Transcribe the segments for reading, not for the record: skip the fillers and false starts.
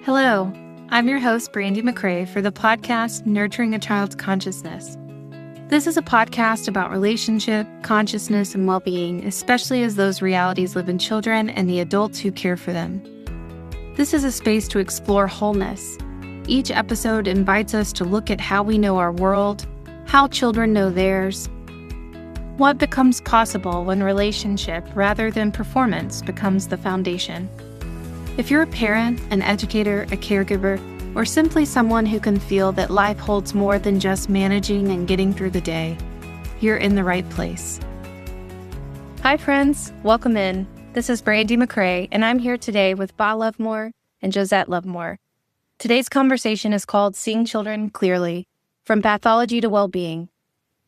Hello, I'm your host, Brandy McCrae, for the podcast Nurturing a Child's Consciousness. This is a podcast about relationship, consciousness, and well-being, especially as those realities live in children and the adults who care for them. This is a space to explore wholeness. Each episode invites us to look at how we know our world, how children know theirs, what becomes possible when relationship rather than performance becomes the foundation. If you're a parent, an educator, a caregiver, or simply someone who can feel that life holds more than just managing and getting through the day, you're in the right place. Hi friends, welcome in. This is Brandy McCrae, and I'm here today with Ba Lovemore and Josette Lovemore. Today's conversation is called Seeing Children Clearly, From Pathology to Well-Being.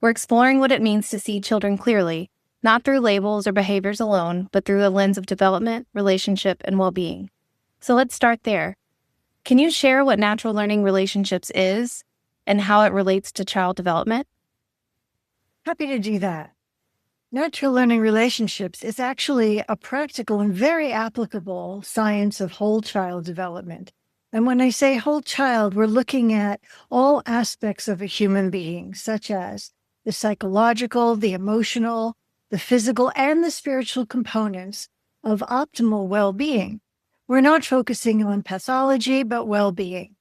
We're exploring what it means to see children clearly, not through labels or behaviors alone, but through a lens of development, relationship, and well-being. So let's start there. Can you share what natural learning relationships is and how it relates to child development? Happy to do that. Natural learning relationships is actually a practical and very applicable science of whole child development. And when I say whole child, we're looking at all aspects of a human being, such as the psychological, the emotional, the physical, and the spiritual components of optimal well-being. We're not focusing on pathology, but well-being.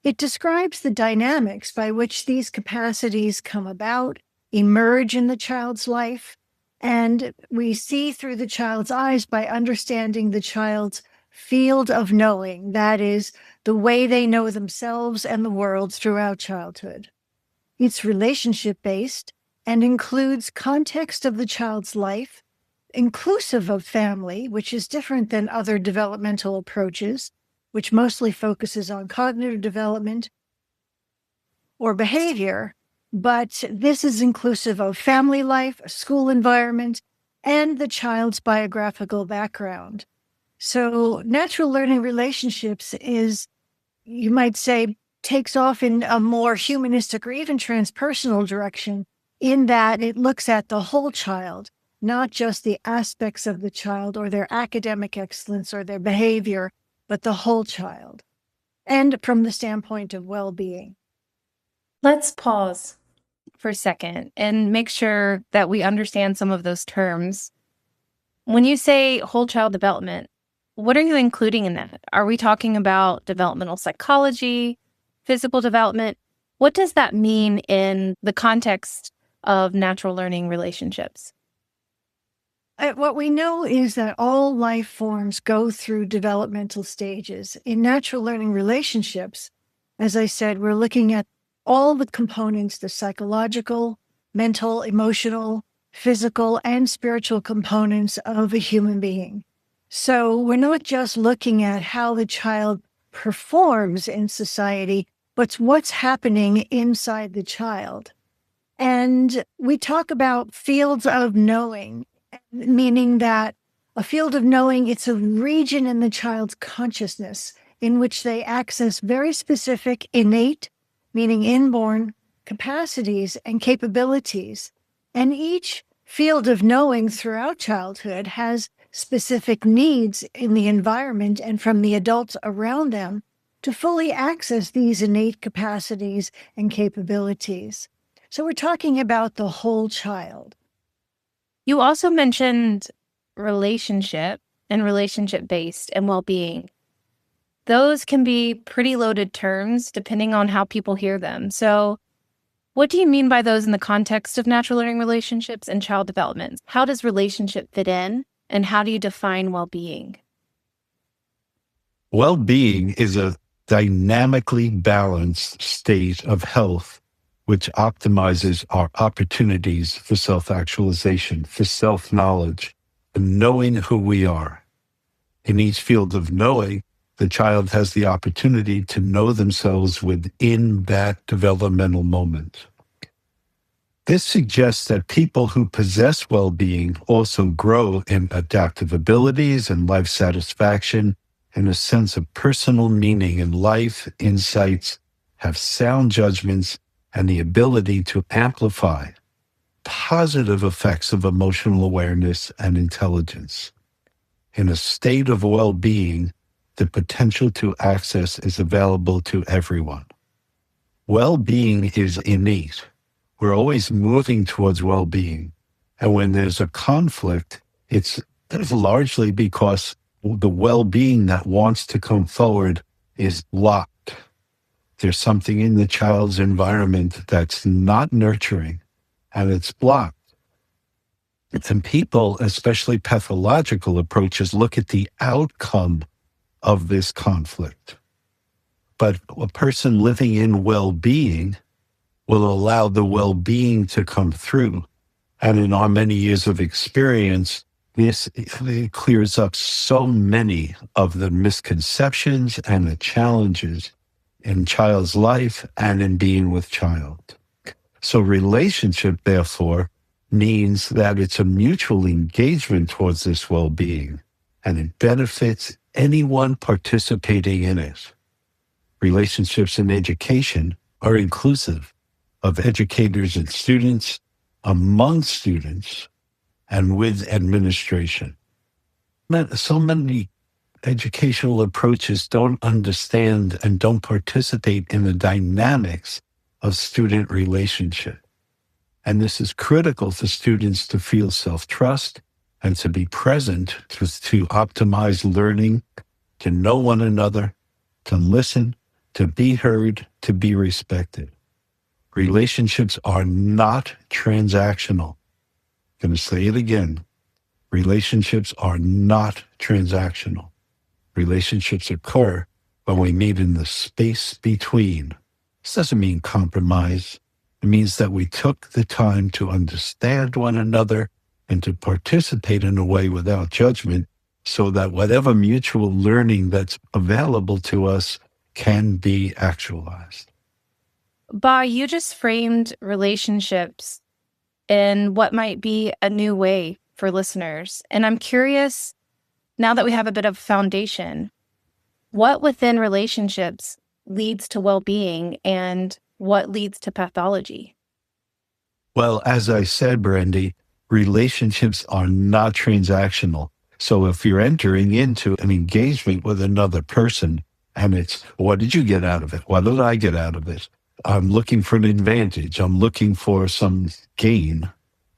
It describes the dynamics by which these capacities come about, emerge in the child's life, and we see through the child's eyes by understanding the child's field of knowing, that is, the way they know themselves and the world throughout childhood. It's relationship-based and includes context of the child's life, inclusive of family, which is different than other developmental approaches, which mostly focuses on cognitive development or behavior. But this is inclusive of family life, a school environment, and the child's biographical background. So natural learning relationships is, you might say, takes off in a more humanistic or even transpersonal direction in that it looks at the whole child, not just the aspects of the child or their academic excellence or their behavior, but the whole child, and from the standpoint of well-being. Let's pause for a second and make sure that we understand some of those terms. When you say whole child development, what are you including in that? Are we talking about developmental psychology, physical development? What does that mean in the context of natural learning relationships? What we know is that all life forms go through developmental stages. In natural learning relationships, as I said, we're looking at all the components, the psychological, mental, emotional, physical, and spiritual components of a human being. So we're not just looking at how the child performs in society, but what's happening inside the child. And we talk about fields of knowing, meaning that a field of knowing, it's a region in the child's consciousness in which they access very specific innate, meaning inborn, capacities and capabilities. And each field of knowing throughout childhood has specific needs in the environment and from the adults around them to fully access these innate capacities and capabilities. So we're talking about the whole child. You also mentioned relationship and relationship-based and well-being. Those can be pretty loaded terms depending on how people hear them. So what do you mean by those in the context of natural learning relationships and child development? How does relationship fit in, and how do you define well-being? Well-being is a dynamically balanced state of health which optimizes our opportunities for self-actualization, for self-knowledge, and knowing who we are. In each field of knowing, the child has the opportunity to know themselves within that developmental moment. This suggests that people who possess well-being also grow in adaptive abilities and life satisfaction and a sense of personal meaning in life, insights, have sound judgments, and the ability to amplify positive effects of emotional awareness and intelligence. In a state of well-being, the potential to access is available to everyone. Well-being is innate. We're always moving towards well-being. And when there's a conflict, it's largely because the well-being that wants to come forward is blocked. There's something in the child's environment that's not nurturing, and it's blocked. And people, especially pathological approaches, look at the outcome of this conflict. But a person living in well-being will allow the well-being to come through. And in our many years of experience, this it clears up so many of the misconceptions and the challenges in child's life and in being with child. So relationship, therefore, means that it's a mutual engagement towards this well-being, and it benefits anyone participating in it. Relationships in education are inclusive of educators and students, among students, and with administration. So many educational approaches don't understand and don't participate in the dynamics of student relationship. And this is critical for students to feel self-trust and to be present to optimize learning, to know one another, to listen, to be heard, to be respected. Relationships are not transactional. I'm going to say it again. Relationships are not transactional. Relationships occur when we meet in the space between. This doesn't mean compromise. It means that we took the time to understand one another and to participate in a way without judgment, so that whatever mutual learning that's available to us can be actualized. Ba, you just framed relationships in what might be a new way for listeners. And I'm curious, now that we have a bit of foundation, what within relationships leads to well-being and what leads to pathology? Well, as I said, Brandy, relationships are not transactional. So if you're entering into an engagement with another person and it's, what did you get out of it? What did I get out of it? I'm looking for an advantage. I'm looking for some gain.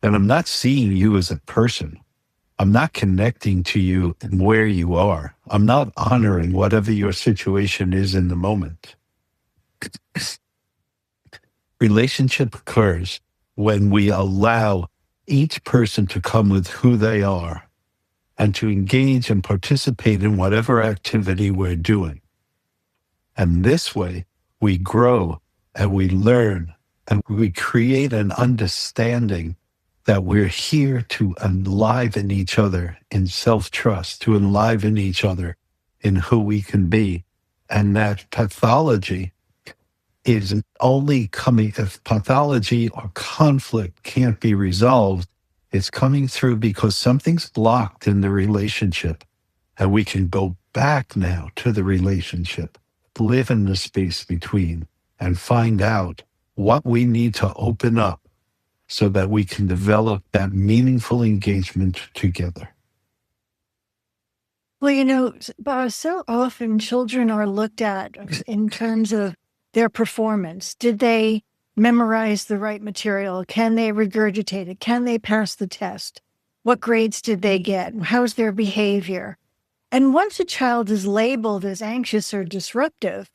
And I'm not seeing you as a person. I'm not connecting to you and where you are. I'm not honoring whatever your situation is in the moment. Relationship occurs when we allow each person to come with who they are and to engage and participate in whatever activity we're doing. And this way, we grow and we learn and we create an understanding that we're here to enliven each other in self-trust, to enliven each other in who we can be. And that pathology is only coming, if pathology or conflict can't be resolved, it's coming through because something's blocked in the relationship. And we can go back now to the relationship, live in the space between, and find out what we need to open up so that we can develop that meaningful engagement together. Well, Bob, so often children are looked at in terms of their performance. Did they memorize the right material? Can they regurgitate it? Can they pass the test? What grades did they get? How's their behavior? And once a child is labeled as anxious or disruptive,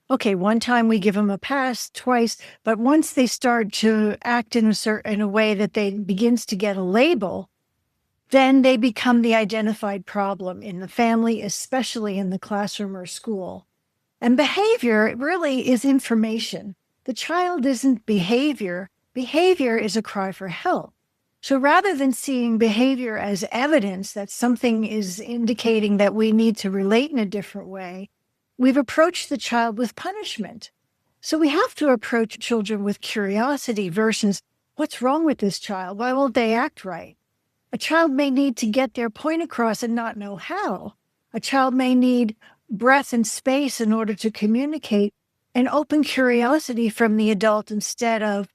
okay, one time we give them a pass, twice, but once they start to act in a way that they begins to get a label, then they become the identified problem in the family, especially in the classroom or school. And behavior really is information. The child isn't behavior. Behavior is a cry for help. So rather than seeing behavior as evidence that something is indicating that we need to relate in a different way, we've approached the child with punishment. So we have to approach children with curiosity versus, what's wrong with this child? Why won't they act right? A child may need to get their point across and not know how. A child may need breath and space in order to communicate, and open curiosity from the adult instead of,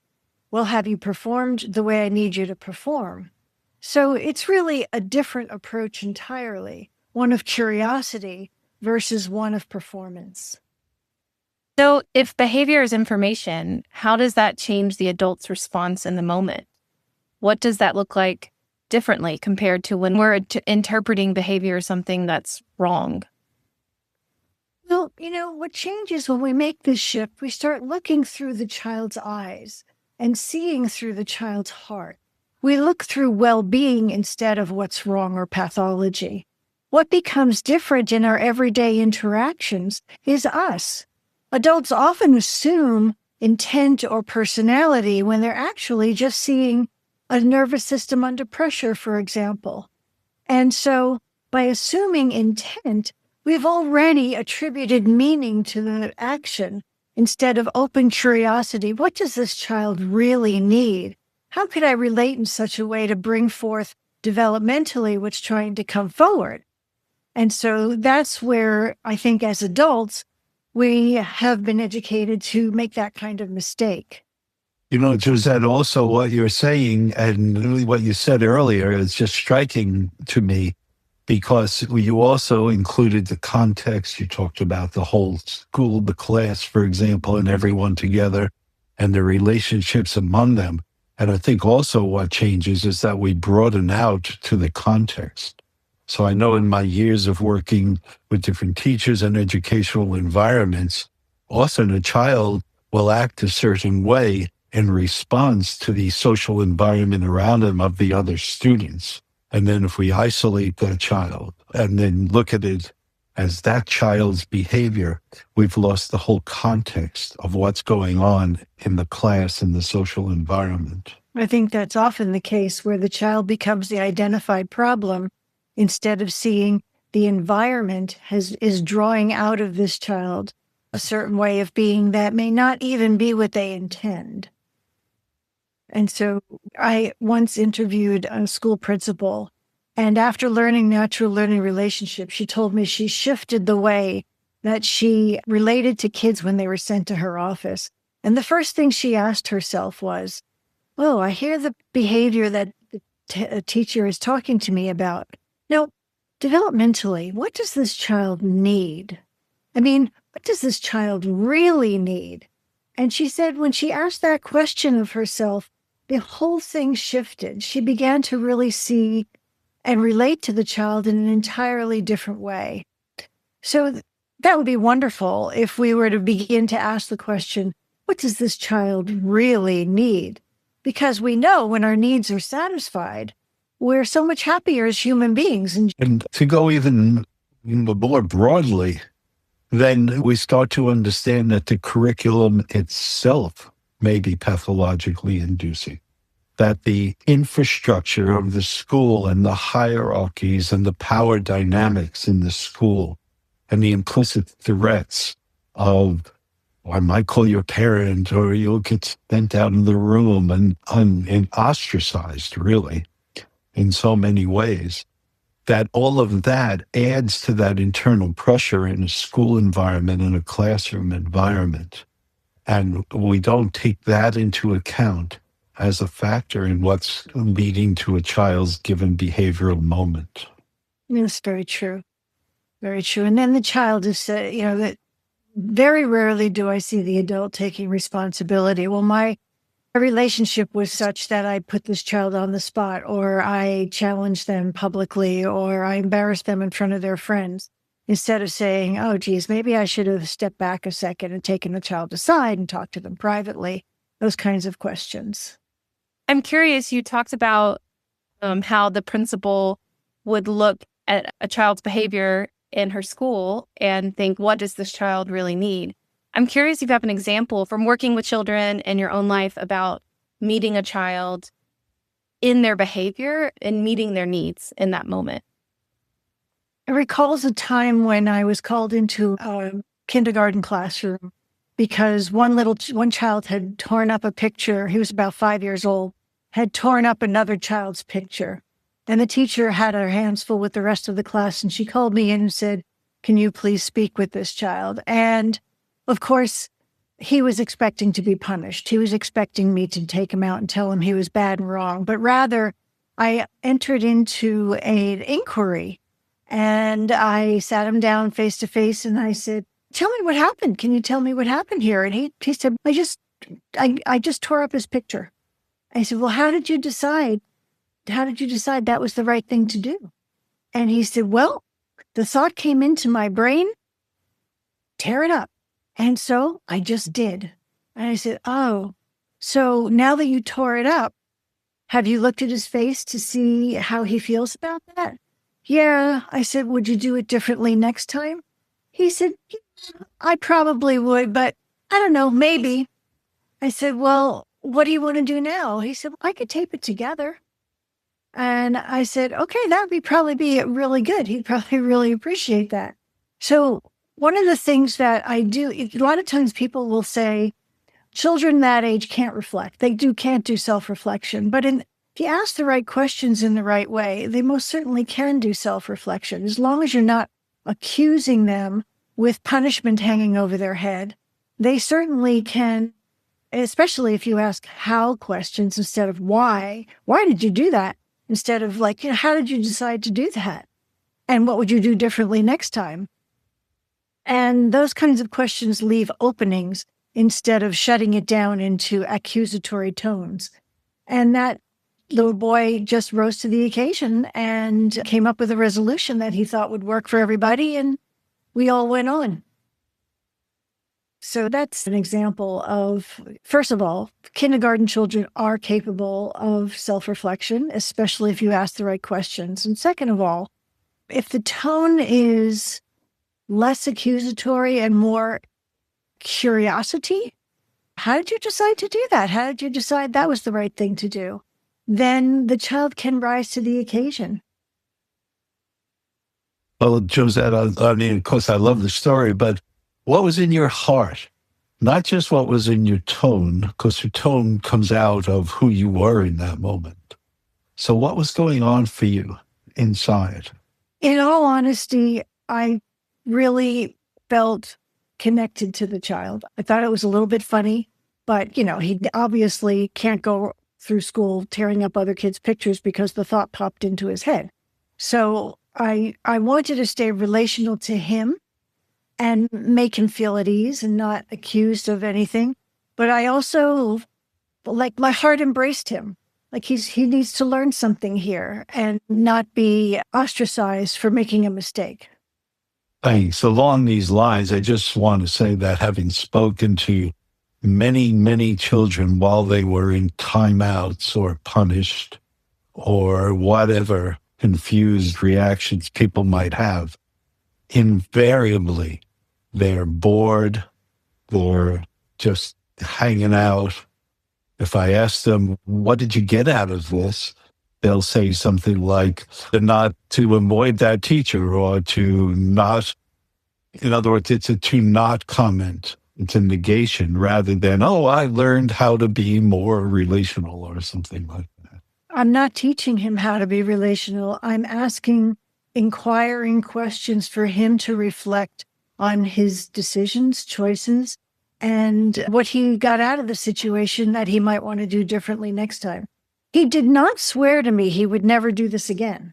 well, have you performed the way I need you to perform? So it's really a different approach entirely. one of curiosity versus one of performance. So if behavior is information, how does that change the adult's response in the moment? What does that look like differently compared to when we're interpreting behavior as something that's wrong? Well, what changes when we make this shift, we start looking through the child's eyes and seeing through the child's heart. We look through well-being instead of what's wrong or pathology. What becomes different in our everyday interactions is us. Adults often assume intent or personality when they're actually just seeing a nervous system under pressure, for example. And so by assuming intent, we've already attributed meaning to the action instead of open curiosity. What does this child really need? How could I relate in such a way to bring forth developmentally what's trying to come forward? And so that's where I think as adults, we have been educated to make that kind of mistake. Josette, also what you're saying and really what you said earlier is just striking to me because you also included the context. You talked about the whole school, the class, for example, and everyone together and the relationships among them. And I think also what changes is that we broaden out to the context. So I know in my years of working with different teachers and educational environments, often a child will act a certain way in response to the social environment around them of the other students. And then if we isolate that child and then look at it as that child's behavior, we've lost the whole context of what's going on in the class and the social environment. I think that's often the case where the child becomes the identified problem instead of seeing the environment is drawing out of this child a certain way of being that may not even be what they intend. And so I once interviewed a school principal, and after learning natural learning relationships, she told me she shifted the way that she related to kids when they were sent to her office. And the first thing she asked herself was, oh, I hear the behavior that the teacher is talking to me about. Now, developmentally, what does this child need? I mean, what does this child really need? And she said when she asked that question of herself, the whole thing shifted. She began to really see and relate to the child in an entirely different way. So that would be wonderful if we were to begin to ask the question, what does this child really need? Because we know when our needs are satisfied, we're so much happier as human beings. And to go even more broadly, then we start to understand that the curriculum itself may be pathologically inducing, that the infrastructure of the school and the hierarchies and the power dynamics in the school and the implicit threats of, I might call you a parent or you'll get sent out of the room and ostracized, really, in so many ways, that all of that adds to that internal pressure in a school environment, in a classroom environment. And we don't take that into account as a factor in what's leading to a child's given behavioral moment. That's very true. Very true. And then the child is, that very rarely do I see the adult taking responsibility. Well, my relationship was such that I put this child on the spot, or I challenged them publicly, or I embarrassed them in front of their friends, instead of saying, oh, geez, maybe I should have stepped back a second and taken the child aside and talked to them privately. Those kinds of questions. I'm curious, you talked about how the principal would look at a child's behavior in her school and think, what does this child really need? I'm curious if you have an example from working with children in your own life about meeting a child in their behavior and meeting their needs in that moment. I recall a time when I was called into a kindergarten classroom because one child had torn up a picture. He was about 5 years old, had torn up another child's picture. And the teacher had her hands full with the rest of the class, and she called me in and said, can you please speak with this child? And of course, he was expecting to be punished. He was expecting me to take him out and tell him he was bad and wrong. But rather, I entered into an inquiry And I sat him down face to face and I said, tell me what happened. Can you tell me what happened here? And he said, I just tore up his picture. I said, well, how did you decide? How did you decide that was the right thing to do? And he said, well, the thought came into my brain, tear it up. And so I just did. And I said, oh, so now that you tore it up, have you looked at his face to see how he feels about that? Yeah. I said, would you do it differently next time? He said, "Yeah, I probably would, but I don't know, maybe." I said, well, what do you want to do now? He said, I could tape it together. And I said, okay, that would probably be really good. He'd probably really appreciate that. So one of the things that I do, a lot of times people will say, children that age can't reflect. They can't do self-reflection. But if you ask the right questions in the right way, they most certainly can do self-reflection. As long as you're not accusing them with punishment hanging over their head, they certainly can, especially if you ask how questions instead of why. Why did you do that? Instead of like, how did you decide to do that? And what would you do differently next time? And those kinds of questions leave openings instead of shutting it down into accusatory tones. And that little boy just rose to the occasion and came up with a resolution that he thought would work for everybody, and we all went on. So that's an example of, first of all, kindergarten children are capable of self-reflection, especially if you ask the right questions. And second of all, if the tone is less accusatory and more curiosity, how did you decide to do that? How did you decide that was the right thing to do? Then the child can rise to the occasion. Well, Josette, I mean, of course, I love the story, but what was in your heart? Not just what was in your tone, because your tone comes out of who you were in that moment. So what was going on for you inside? In all honesty, I really felt connected to the child. I thought it was a little bit funny, but, he obviously can't go through school tearing up other kids' pictures because the thought popped into his head. So I wanted to stay relational to him and make him feel at ease and not accused of anything. But I also, like, my heart embraced him. Like he needs to learn something here and not be ostracized for making a mistake. Thanks. Along these lines, I just want to say that having spoken to many, many children while they were in timeouts or punished or whatever confused reactions people might have, invariably they're bored, they're just hanging out. If I ask them, what did you get out of this? They'll say something like, not to avoid that teacher, or to not, in other words, it's a to not comment. It's a negation rather than, oh, I learned how to be more relational or something like that. I'm not teaching him how to be relational. I'm asking inquiring questions for him to reflect on his decisions, choices, and what he got out of the situation that he might want to do differently next time. He did not swear to me he would never do this again.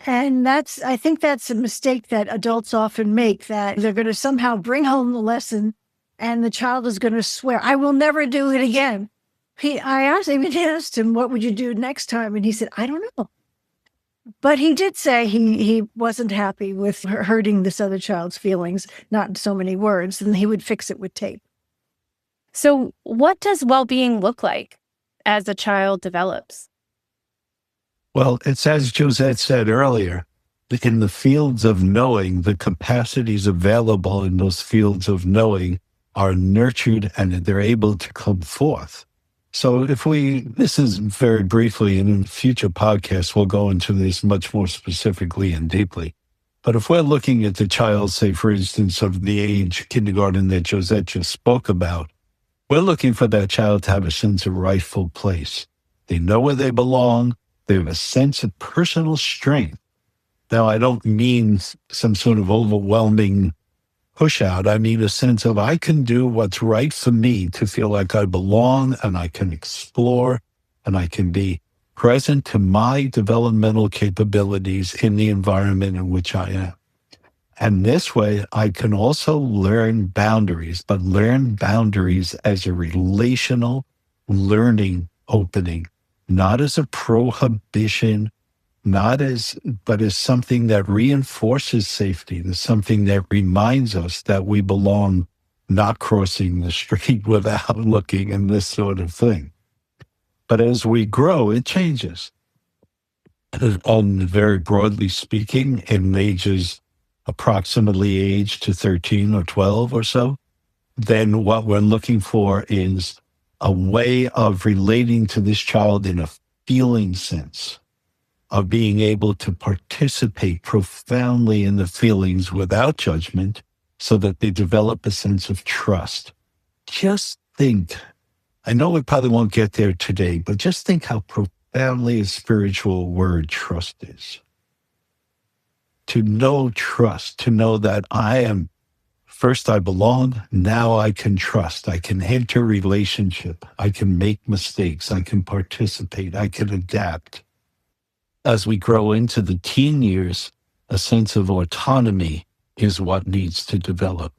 And I think that's a mistake that adults often make, that they're going to somehow bring home the lesson and the child is going to swear, I will never do it again. I asked him, what would you do next time? And he said, I don't know. But he did say he wasn't happy with hurting this other child's feelings, not in so many words, and he would fix it with tape. So what does well-being look like as a child develops? Well, it's as Josette said earlier, in the fields of knowing, the capacities available in those fields of knowing are nurtured and they're able to come forth. So this is very briefly, and in future podcasts, we'll go into this much more specifically and deeply. But if we're looking at the child, say, for instance, of the age kindergarten that Josette just spoke about, we're looking for that child to have a sense of rightful place. They know where they belong. They have a sense of personal strength. Now, I don't mean some sort of overwhelming push out. I mean a sense of I can do what's right for me to feel like I belong and I can explore and I can be present to my developmental capabilities in the environment in which I am. And this way, I can also learn boundaries, but learn boundaries as a relational learning opening, not as a prohibition, but as something that reinforces safety, as something that reminds us that we belong, not crossing the street without looking and this sort of thing. But as we grow, it changes. Very broadly speaking, in ages approximately age to 13 or 12 or so, then what we're looking for is a way of relating to this child in a feeling sense, of being able to participate profoundly in the feelings without judgment so that they develop a sense of trust. Just think, I know we probably won't get there today, but just think how profoundly a spiritual word trust is. To know trust, to know that first I belong, now I can trust, I can enter relationship, I can make mistakes, I can participate, I can adapt. As we grow into the teen years, a sense of autonomy is what needs to develop.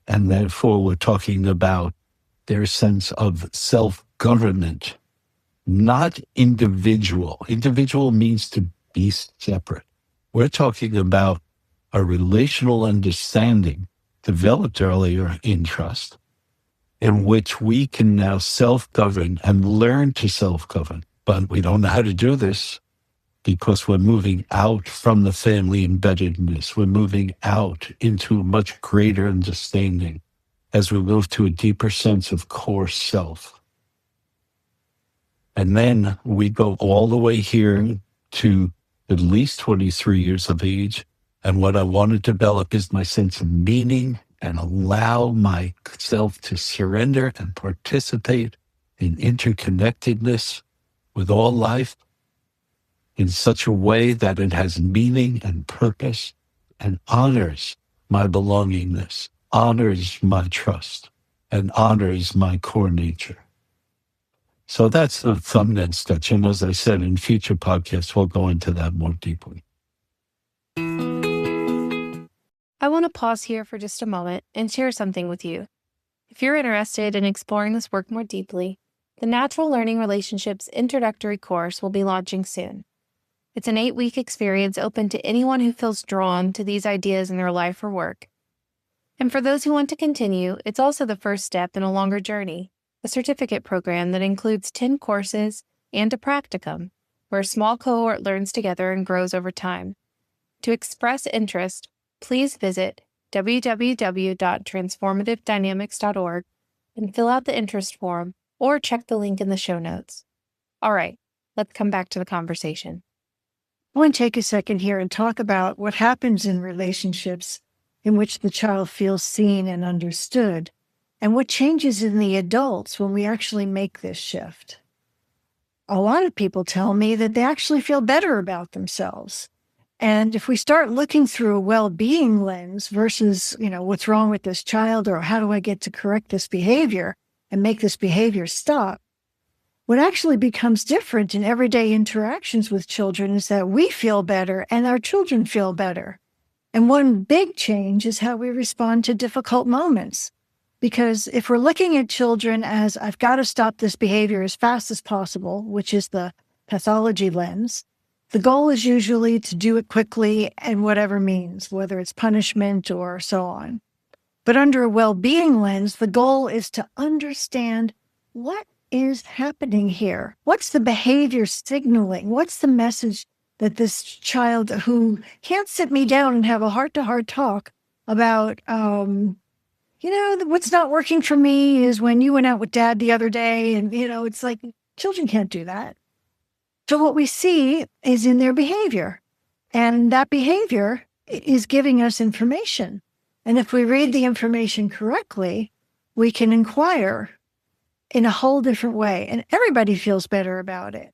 And therefore, we're talking about their sense of self-government, not individual. Individual means to be separate. We're talking about a relational understanding developed earlier in trust, in which we can now self-govern and learn to self-govern. But we don't know how to do this because we're moving out from the family embeddedness. We're moving out into a much greater understanding as we move to a deeper sense of core self. And then we go all the way here to at least 23 years of age. And what I want to develop is my sense of meaning and allow myself to surrender and participate in interconnectedness with all life in such a way that it has meaning and purpose and honors my belongingness, honors my trust, and honors my core nature. So that's the thumbnail sketch. And as I said, in future podcasts, we'll go into that more deeply. I want to pause here for just a moment and share something with you. If you're interested in exploring this work more deeply, the Natural Learning Relationships Introductory course will be launching soon. It's an 8-week experience open to anyone who feels drawn to these ideas in their life or work. And for those who want to continue, it's also the first step in a longer journey, a certificate program that includes 10 courses and a practicum, where a small cohort learns together and grows over time. To express interest, please visit www.transformativedynamics.org and fill out the interest form or check the link in the show notes. All right, let's come back to the conversation. I want to take a second here and talk about what happens in relationships in which the child feels seen and understood, and what changes in the adults when we actually make this shift. A lot of people tell me that they actually feel better about themselves. And if we start looking through a well-being lens versus, what's wrong with this child or how do I get to correct this behavior and make this behavior stop, what actually becomes different in everyday interactions with children is that we feel better and our children feel better. And one big change is how we respond to difficult moments. Because if we're looking at children as, I've got to stop this behavior as fast as possible, which is the pathology lens, the goal is usually to do it quickly and whatever means, whether it's punishment or so on. But under a well-being lens, the goal is to understand what is happening here. What's the behavior signaling? What's the message that this child who can't sit me down and have a heart-to-heart talk about, what's not working for me is when you went out with dad the other day. And, it's like children can't do that. So what we see is in their behavior. And that behavior is giving us information. And if we read the information correctly, we can inquire in a whole different way. And everybody feels better about it.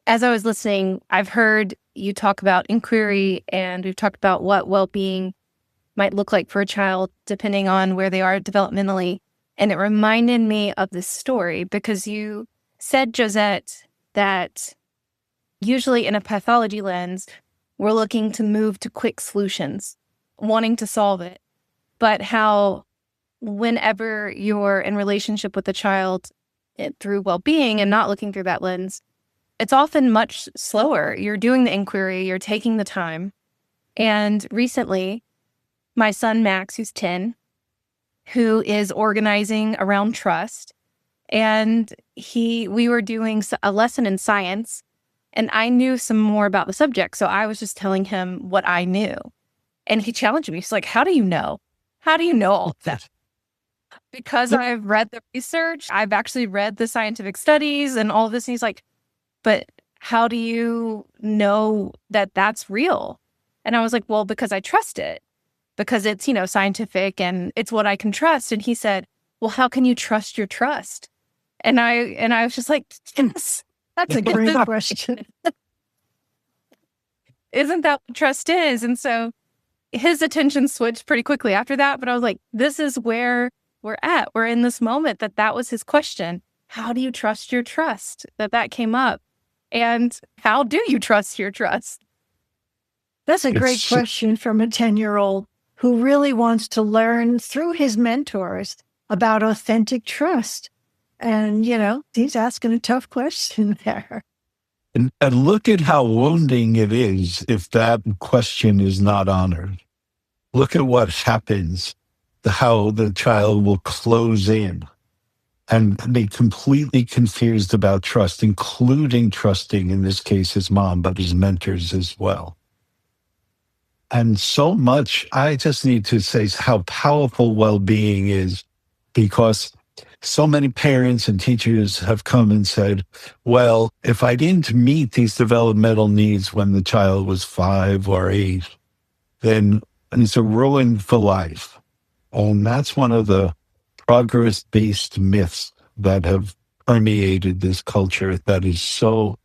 As I was listening, I've heard you talk about inquiry, and we've talked about what well-being might look like for a child depending on where they are developmentally. And it reminded me of this story because you said, Josette, that usually in a pathology lens, we're looking to move to quick solutions, wanting to solve it. But how whenever you're in relationship with a child through well-being and not looking through that lens, it's often much slower. You're doing the inquiry, you're taking the time. And recently, my son Max, who's 10, who is organizing around trust, and we were doing a lesson in science, and I knew some more about the subject, so I was just telling him what I knew. And he challenged me. He's like, how do you know? How do you know all of that? Because I've read the research, I've actually read the scientific studies and all of this. And he's like, but how do you know that that's real? And I was like, well, because I trust it, because it's, scientific and it's what I can trust. And he said, well, how can you trust your trust? And I was just like, yes, That's a great question. Isn't that what trust is? And so his attention switched pretty quickly after that. But I was like, this is where we're at. We're in this moment that was his question. How do you trust your trust? That came up. And how do you trust your trust? That's a great It's- question from a 10-year-old who really wants to learn through his mentors about authentic trust. And, he's asking a tough question there. And look at how wounding it is if that question is not honored. Look at what happens, how the child will close in and be completely confused about trust, including trusting, in this case, his mom, but his mentors as well. And so much, I just need to say how powerful well-being is, because so many parents and teachers have come and said, well, if I didn't meet these developmental needs when the child was 5 or 8, then it's a ruin for life. And that's one of the progress-based myths that have permeated this culture that is so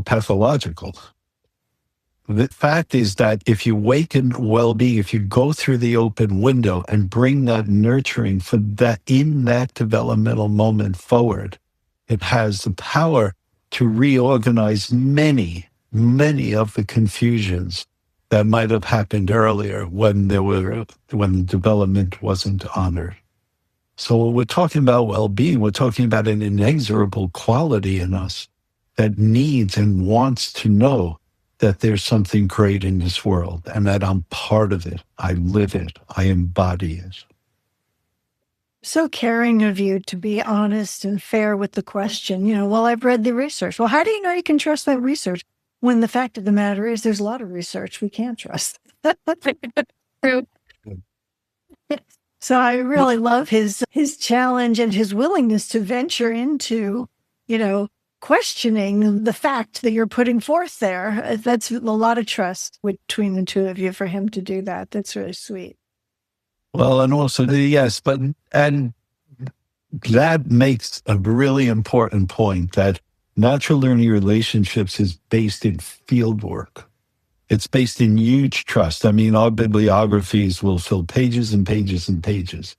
pathological. The fact is that if you awaken well-being, if you go through the open window and bring that nurturing for that in that developmental moment forward, it has the power to reorganize many, many of the confusions that might have happened earlier when development wasn't honored. So when we're talking about well-being, we're talking about an inexorable quality in us that needs and wants to know that there's something great in this world and that I'm part of it. I live it. I embody it. So caring of you to be honest and fair with the question. Well, I've read the research. Well, how do you know you can trust that research? When the fact of the matter is there's a lot of research we can't trust. True. So I really love his challenge and his willingness to venture into, questioning the fact that you're putting forth there. That's a lot of trust between the two of you for him to do that. That's really sweet. Well, and also, yes, and that makes a really important point that natural learning relationships is based in field work. It's based in huge trust. I mean, our bibliographies will fill pages and pages and pages.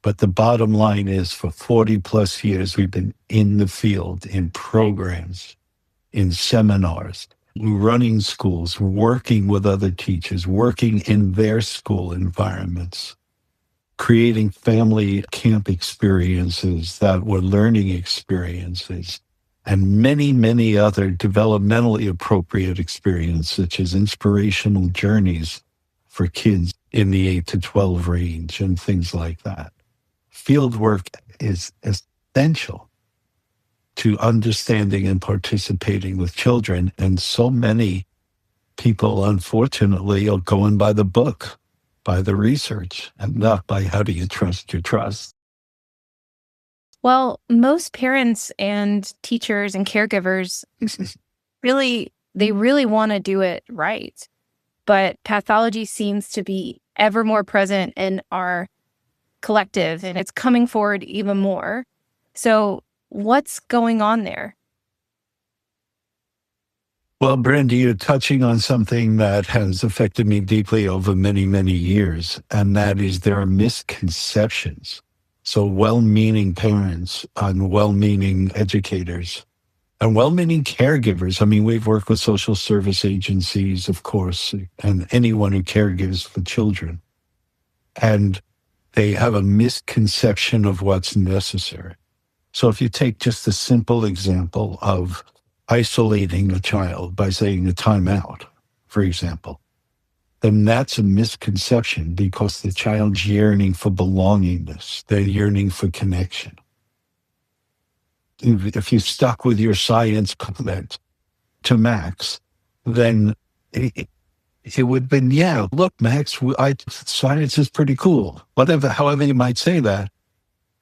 But the bottom line is for 40 plus years, we've been in the field, in programs, in seminars, running schools, working with other teachers, working in their school environments, creating family camp experiences that were learning experiences, and many, many other developmentally appropriate experiences, such as inspirational journeys for kids in the 8 to 12 range and things like that. Field work is essential to understanding and participating with children. And so many people, unfortunately, are going by the book, by the research, and not by how do you trust your trust. Well, most parents and teachers and caregivers they really want to do it right. But pathology seems to be ever more present in our collective, and it's coming forward even more. So what's going on there? Well, Brandy, you're touching on something that has affected me deeply over many, many years, and that is there are misconceptions. So well-meaning parents and well-meaning educators And well-meaning caregivers, I mean, we've worked with social service agencies, of course, and anyone who caregivers for children. And they have a misconception of what's necessary. So if you take just a simple example of isolating a child by saying a timeout, for example, then that's a misconception because the child's yearning for belongingness. They're yearning for connection. If you stuck with your science comment to Max, then it would have been, yeah, look, Max, science is pretty cool. Whatever, however you might say that,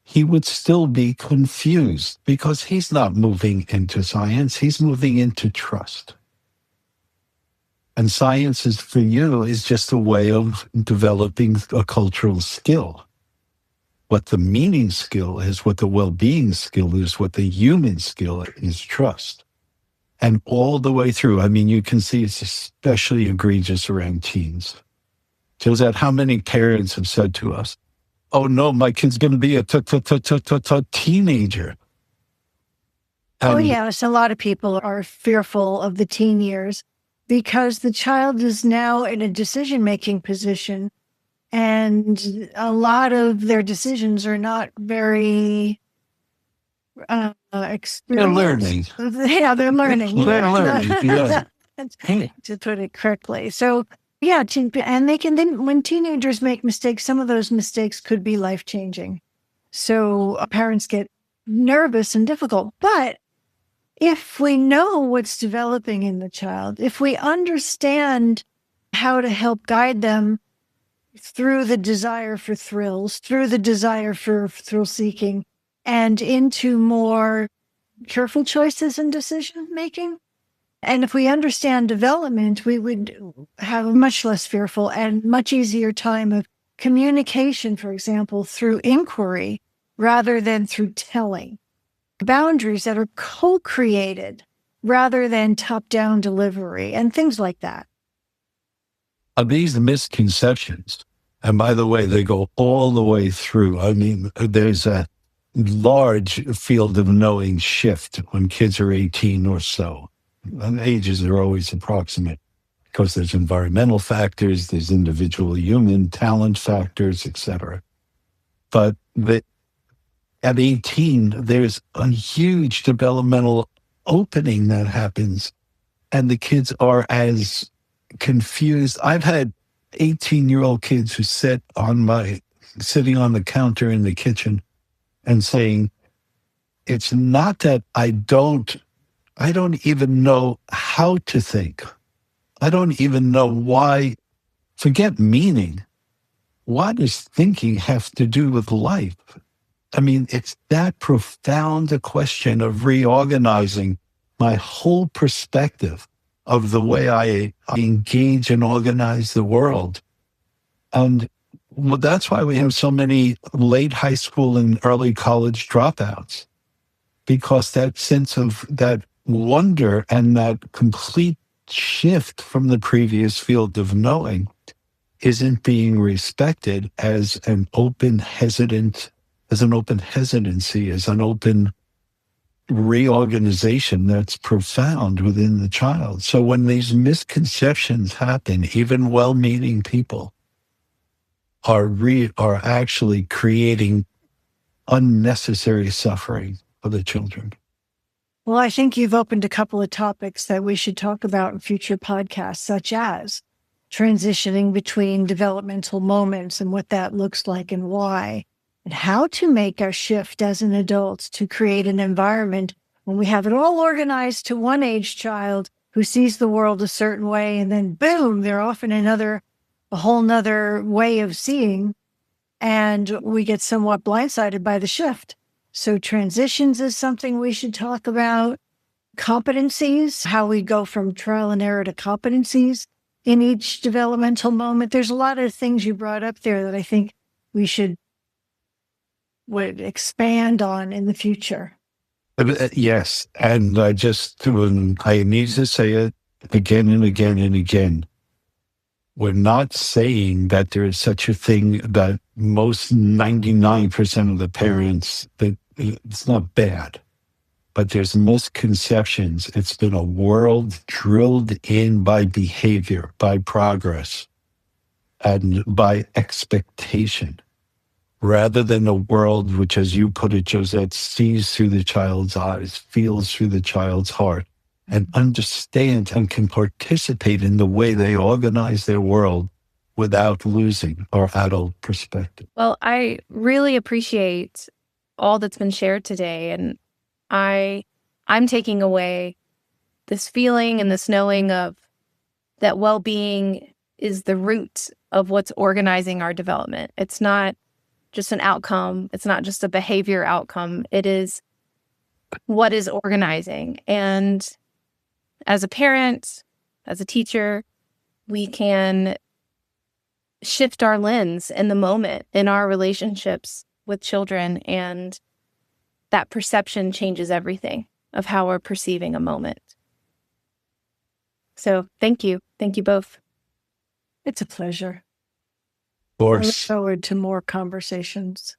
he would still be confused because he's not moving into science. He's moving into trust. And science is, for you, is just a way of developing a cultural skill. What the meaning skill is, what the well-being skill is, what the human skill is trust. And all the way through, I mean, you can see it's especially egregious around teens. Turns out how many parents have said to us, oh no, my kid's going to be a teenager. Oh yes, a lot of people are fearful of the teen years because the child is now in a decision-making position and a lot of their decisions are not very experienced. They're learning. Yeah, they're learning. They're learning, yeah. To put it correctly. So, yeah, and they can then, when teenagers make mistakes, some of those mistakes could be life-changing. So parents get nervous and difficult. But if we know what's developing in the child, if we understand how to help guide them through the desire for thrills, through the desire for thrill-seeking, and into more careful choices and decision-making, and if we understand development, we would have a much less fearful and much easier time of communication, for example, through inquiry rather than through telling. Boundaries that are co-created rather than top-down delivery and things like that. These misconceptions, and by the way, they go all the way through. I mean, there's a large field of knowing shift when kids are 18 or so. And ages are always approximate because there's environmental factors, there's individual human talent factors, etc. But at 18, there's a huge developmental opening that happens, and the kids are as confused. I've had 18-year-old kids who sitting on the counter in the kitchen and saying, it's not that I don't even know how to think. I don't even know why. Forget meaning. What does thinking have to do with life? I mean, it's that profound a question of reorganizing my whole perspective of the way I engage and organize the world. And that's why we have so many late high school and early college dropouts, because that sense of that wonder and that complete shift from the previous field of knowing isn't being respected as an open hesitancy, as an open reorganization that's profound within the child. So when these misconceptions happen, even well-meaning people are actually creating unnecessary suffering for the children. Well, I think you've opened a couple of topics that we should talk about in future podcasts, such as transitioning between developmental moments and what that looks like and why, and how to make our shift as an adult to create an environment when we have it all organized to one age child who sees the world a certain way, and then boom, they're off in a whole nother way of seeing, and we get somewhat blindsided by the shift. So transitions is something we should talk about. Competencies, how we go from trial and error to competencies in each developmental moment. There's a lot of things you brought up there that I think we would expand on in the future. Yes, and I need to say it again and again and again. We're not saying that there is such a thing that most 99% of the parents, that it's not bad. but there's misconceptions. It's been a world drilled in by behavior, by progress, and by expectation, rather than a world which, as you put it, Josette, sees through the child's eyes, feels through the child's heart, and understands and can participate in the way they organize their world without losing our adult perspective. Well, I really appreciate all that's been shared today, and I'm taking away this feeling and this knowing of that well-being is the root of what's organizing our development. It's not just an outcome. It's not just a behavior outcome. It is what is organizing. And as a parent, as a teacher, we can shift our lens in the moment in our relationships with children, and that perception changes everything of how we're perceiving a moment. So thank you. Thank you both. It's a pleasure. Of I look course. forward to more conversations.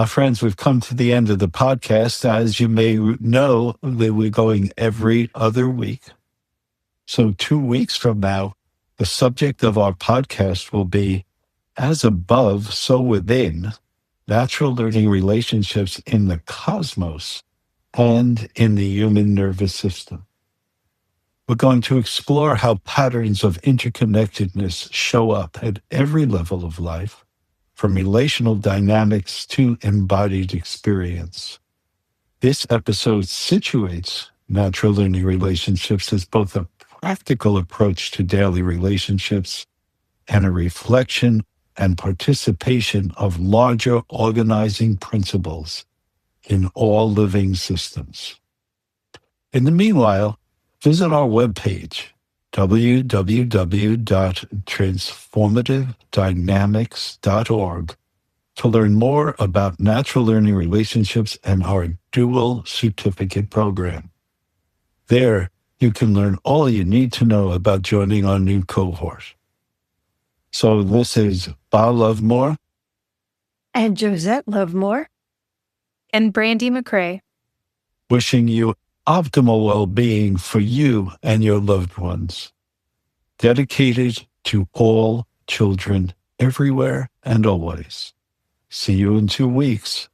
Friends, we've come to the end of the podcast. As you may know, we're going every other week. So 2 weeks from now, the subject of our podcast will be as above, so within, natural learning relationships in the cosmos and in the human nervous system. We're going to explore how patterns of interconnectedness show up at every level of life, from relational dynamics to embodied experience. This episode situates natural learning relationships as both a practical approach to daily relationships and a reflection and participation of larger organizing principles in all living systems. In the meanwhile, visit our webpage, www.transformativedynamics.org, to learn more about natural learning relationships and our dual certificate program. There, you can learn all you need to know about joining our new cohort. So this is Bob Lovemore And Josette Lovemore. And Brandy McCrae. wishing you optimal well-being for you and your loved ones. Dedicated to all children everywhere and always. See you in 2 weeks.